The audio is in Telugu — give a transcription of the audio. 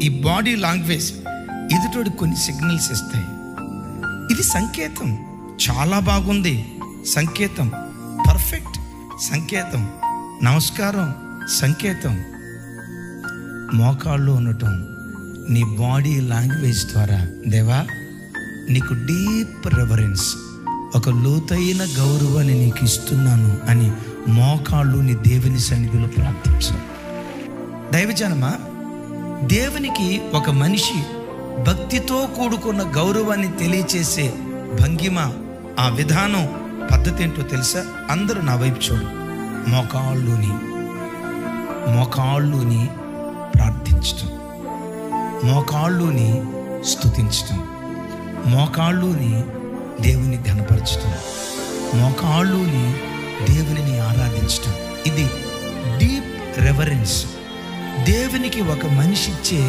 ఈ బాడీ లాంగ్వేజ్ ఎదుటోడి కొన్ని సిగ్నల్స్ ఇస్తాయి. ఇది సంకేతం, చాలా బాగుంది సంకేతం, పర్ఫెక్ట్ సంకేతం, నమస్కారం సంకేతం. మోకాళ్ళు ఉండటం నీ బాడీ లాంగ్వేజ్ ద్వారా, దేవా నీకు డీప్ రెవరెన్స్, ఒక లోతైన గౌరవాన్ని నీకు ఇస్తున్నాను అని మోకాళ్ళు నీ దేవుని సన్నిధిలో ప్రార్థించు. దైవజనమా, దేవునికి ఒక మనిషి భక్తితో కూడుకున్న గౌరవాన్ని తెలియచేసే భంగిమ, ఆ విధానం, పద్ధతి ఏంటో తెలుసా? అందరూ నా వైపు చూడు. మోకాళ్ళుని ప్రార్థించటం, మోకాళ్ళుని స్తుతించటం, మోకాళ్ళుని దేవుని ఘనపరచటం, మోకాళ్ళుని దేవునిని ఆరాధించటం. ఇది డీప్ రెవరెన్స్. దేవునికి ఒక మనిషి ఇచ్చే